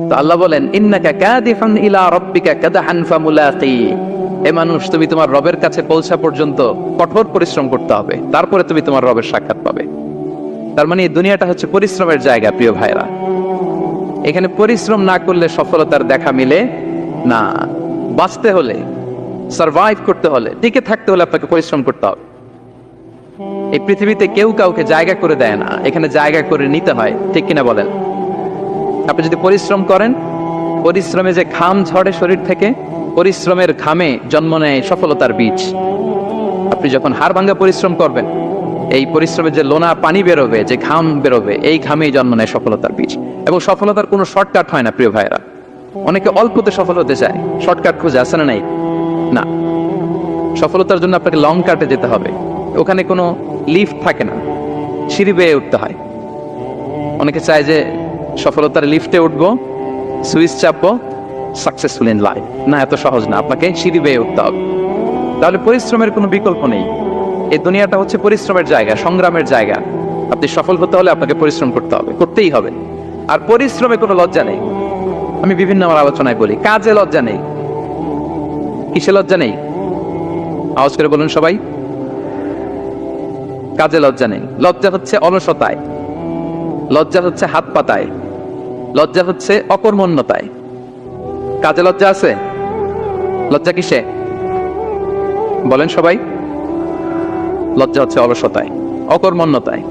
তো আল্লাহ বলেন, ইন্নাকা কাদিফান ইলা রাব্বিকা কাদহান ফামুলাকি। হে মানুষ, তুমি তোমার রবের কাছে পৌঁছা পর্যন্ত কঠোর পরিশ্রম করতে হবে, তারপরে তুমি তোমার রবের সাক্ষাৎ পাবে। তার মানে এই দুনিয়াটা হচ্ছে পরিশ্রমের জায়গা। প্রিয় ভাইরা, এখানে পরিশ্রম না করলে সফলতার দেখা মিলে না। বাঁচতে হলে, সারভাইভ করতে হলে, টিকে থাকতে হলে আপনাকে পরিশ্রম করতে হবে। এই পৃথিবীতে কেউ কাউকে জায়গা করে দেয় না, এখানে জায়গা করে নিতে হয়। ঠিক কিনা বলেন? আপনি যদি পরিশ্রম করেন, পরিশ্রমে যে ঘাম ঝরে শরীর থেকে, পরিশ্রমের ঘামে জন্ম নেয় সফলতার বীজ। আপনি যখন হাড় ভাঙ্গা পরিশ্রম করবেন, এই পরিশ্রমের যে লোনা পানি বেরোবে, যে ঘাম বেরোবে, এই ঘামেই জন্ম নেয় সফলতার বীজ। এবং সফলতার কোনো শর্টকাট হয় না প্রিয় ভাইরা। অনেকে অল্পতে সফল হতে চায়, শর্টকাট খুঁজে, আসে না নাই? না, সফলতার জন্য আপনাকে লং কাটে যেতে হবে। ওখানে কোনো লিফট থাকে না, সিঁড়ি বেয়ে উঠতে হয়। অনেকে চায় যে সফলতার লিফটে উঠবো, সুইচ চাপবো, সাকসেসফুল ইন লাইফ। না, এত সহজ না, আপনাকে সিঁড়ি বেয়ে উঠতে হবে। তাহলে পরিশ্রমের কোনো বিকল্প নেই। এই দুনিয়াটা হচ্ছে পরিশ্রমের জায়গা, সংগ্রামের জায়গা। আপনি সফল হতে হলে আপনাকে পরিশ্রম করতে হবে, করতেই হবে। আর পরিশ্রমে কোনো লজ্জা নেই। আমি বিভিন্ন আমার আলোচনায় বলি, কাজে লজ্জা নেই। কিসে লজ্জা নেই? আওয়াজ করে বলুন সবাই। কাজে লজ্জা নেই। লজ্জা হচ্ছে অলসতায়, লজ্জা হচ্ছে হাত পাতায়, লজ্জা হচ্ছে অকর্মণ্যতায়। কাজে লজ্জা আছে? লজ্জা কিসে বলেন সবাই? লজ্জা হচ্ছে অলসতায়, অকর্মণ্যতায়।